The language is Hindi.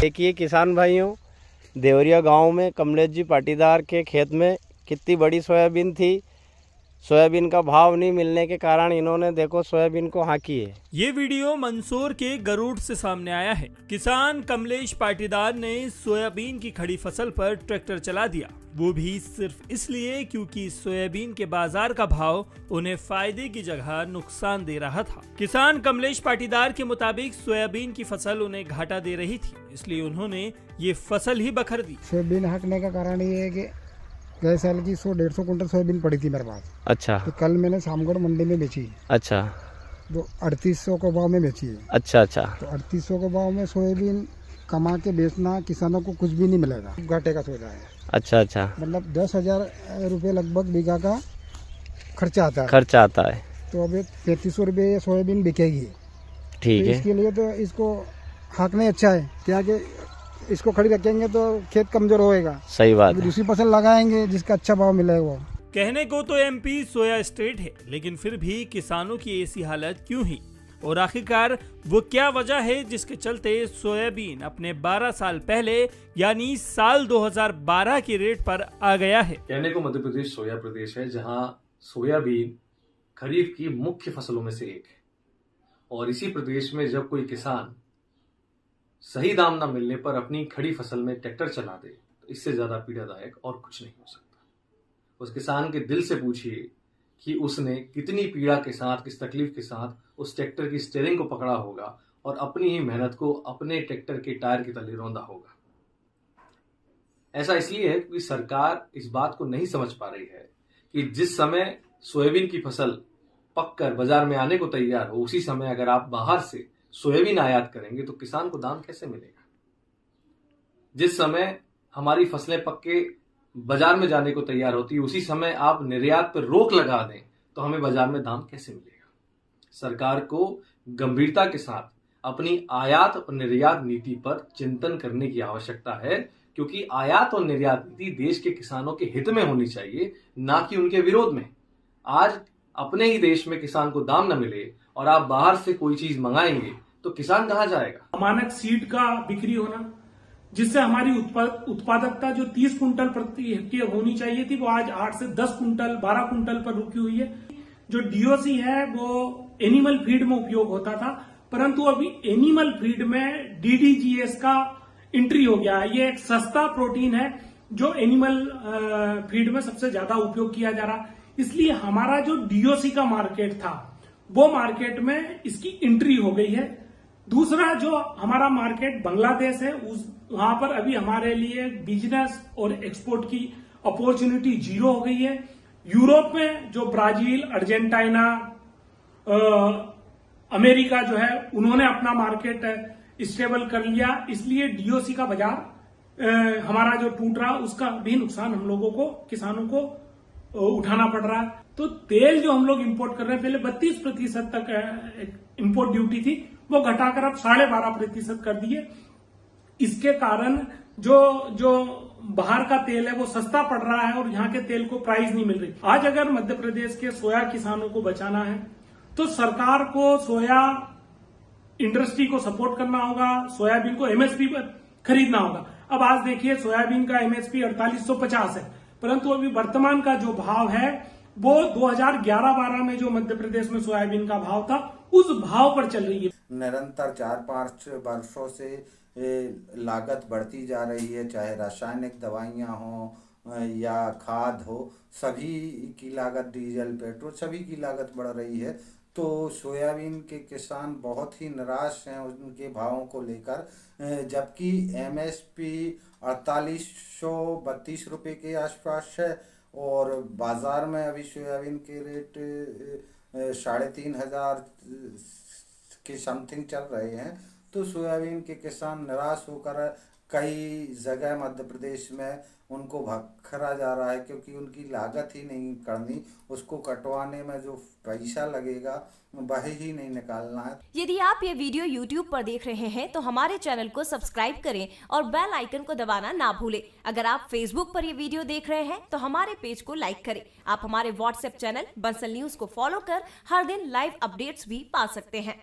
देखिए किसान भाइयों, देवरिया गांव में कमलेश जी पाटीदार के खेत में कितनी बड़ी सोयाबीन थी। सोयाबीन का भाव नहीं मिलने के कारण इन्होंने देखो सोयाबीन को हाँकी है। ये वीडियो मंदसौर के गरुड़ से सामने आया है। किसान कमलेश पाटीदार ने सोयाबीन की खड़ी फसल पर ट्रैक्टर चला दिया, वो भी सिर्फ इसलिए क्योंकि सोयाबीन के बाजार का भाव उन्हें फायदे की जगह नुकसान दे रहा था। किसान कमलेश पाटीदार के मुताबिक सोयाबीन की फसल उन्हें घाटा दे रही थी, इसलिए उन्होंने ये फसल ही बखर दी। सोयाबीन हाँकने का कारण ये है कि गए साल की 100-150 कुंटल सोयाबीन पड़ी थी मेरे पास। अच्छा। तो कल मैंने सामगढ़ मंडी में बेची। अच्छा। तो 3800 के भाव में बेची है। अच्छा अच्छा। तो 3800 के भाव में सोयाबीन कमा के बेचना किसानों को कुछ भी नहीं मिलेगा, घाटे का सौदा है। अच्छा अच्छा। मतलब 10,000 रुपये लगभग बीघा का खर्चा आता है। तो अब 3300 रुपये सोयाबीन बिकेगी। ठीक तो है। इसके लिए तो इसको हाँकना अच्छा है, क्या कि इसको खड़ी रखेंगे तो खेत कमजोर होएगा। सही बात है। दूसरी फसल लगाएंगे जिसका अच्छा भाव मिलेगा। वो कहने को तो एमपी सोया स्टेट है, लेकिन फिर भी किसानों की ऐसी हालत क्यों ही, और आखिरकार वो क्या वजह है जिसके चलते सोयाबीन अपने 12 साल पहले यानी साल 2012 के रेट पर आ गया है। कहने को मध्य प्रदेश सोया प्रदेश है, जहां सोयाबीन खरीफ की मुख्य फसलों में से एक है, और इसी प्रदेश में जब कोई किसान सही दाम न मिलने पर अपनी खड़ी फसल में ट्रैक्टर चला दे तो इससे ज्यादा पीड़ादायक और कुछ नहीं हो सकता। उस किसान के दिल से पूछिए कि उसने कितनी पीड़ा के साथ, किस तकलीफ के साथ उस ट्रैक्टर की स्टीयरिंग को पकड़ा होगा और अपनी ही मेहनत को अपने ट्रैक्टर के टायर के तले रौंदा होगा। ऐसा इसलिए है क्योंकि सरकार इस बात को नहीं समझ पा रही है कि जिस समय सोयाबीन की फसल पककर बाजार में आने को तैयार हो, उसी समय अगर आप बाहर से सोयाबीन आयात करेंगे तो किसान को दाम कैसे मिलेगा। जिस समय हमारी फसलें पक के बाजार में जाने को तैयार होती है, उसी समय आप निर्यात पर रोक लगा दें तो हमें बाजार में दाम कैसे मिलेगा। सरकार को गंभीरता के साथ अपनी आयात और निर्यात नीति पर चिंतन करने की आवश्यकता है, क्योंकि आयात और निर्यात नीति देश के किसानों के हित में होनी चाहिए, ना कि उनके विरोध में। आज अपने ही देश में किसान को दाम न मिले और आप बाहर से कोई चीज मंगाएंगे तो किसान कहां जाएगा। मानक सीड का बिक्री होना, जिससे हमारी उत्पादकता जो 30 कुंटल प्रति हेक्टेयर होनी चाहिए थी, वो आज 8 से 10 कुंटल 12 कुंटल पर रुकी हुई है। जो डीओसी है वो एनिमल फीड में उपयोग होता था, परंतु अभी एनिमल फीड में डीडीजीएस का एंट्री हो गया है। ये एक सस्ता प्रोटीन है जो एनिमल फीड में सबसे ज्यादा उपयोग किया जा रहा, इसलिए हमारा जो डीओसी का मार्केट था वो मार्केट में इसकी एंट्री हो गई है। दूसरा जो हमारा मार्केट बांग्लादेश है, वहां पर अभी हमारे लिए बिजनेस और एक्सपोर्ट की अपॉर्चुनिटी जीरो हो गई है। यूरोप में जो ब्राजील, अर्जेंटीना, अमेरिका जो है उन्होंने अपना मार्केट स्टेबल कर लिया, इसलिए डीओसी का बाजार हमारा जो टूट रहा उसका भी नुकसान हम लोगों को, किसानों को उठाना पड़ रहा है। तो तेल जो हम लोग इंपोर्ट कर रहे हैं, पहले 32% तक इंपोर्ट ड्यूटी थी, वो घटाकर अब 12.5% कर दिए। इसके कारण जो बाहर का तेल है वो सस्ता पड़ रहा है और यहाँ के तेल को प्राइस नहीं मिल रही। आज अगर मध्य प्रदेश के सोया किसानों को बचाना है तो सरकार को सोया इंडस्ट्री को सपोर्ट करना होगा, सोयाबीन को एमएसपी पर खरीदना होगा। अब आज देखिए सोयाबीन का एमएसपी 4850 है, परंतु अभी वर्तमान का जो भाव है वो 2011-12 में जो मध्य प्रदेश में सोयाबीन का भाव था उस भाव पर चल रही है। निरंतर 4-5 वर्षों से लागत बढ़ती जा रही है, चाहे रासायनिक दवाइयाँ हो या खाद हो, सभी की लागत, डीजल, पेट्रोल, सभी की लागत बढ़ रही है। तो सोयाबीन के किसान बहुत ही निराश हैं उनके भावों को लेकर, जबकि एमएसपी 4832 रुपये के आसपास है और बाजार में अभी सोयाबीन के रेट 3,500 के समथिंग चल रहे हैं। तो सोयाबीन के किसान निराश होकर कई जगह मध्य प्रदेश में उनको भखरा जा रहा है, क्योंकि उनकी लागत ही नहीं करनी, उसको कटवाने में जो पैसा लगेगा वह ही नहीं निकालना है। यदि आप ये वीडियो YouTube पर देख रहे हैं तो हमारे चैनल को सब्सक्राइब करें और बेल आइकन को दबाना ना भूलें। अगर आप Facebook पर ये वीडियो देख रहे हैं तो हमारे पेज को लाइक करें। आप हमारे WhatsApp चैनल बंसल न्यूज को फॉलो कर हर दिन लाइव अपडेट्स भी पा सकते हैं।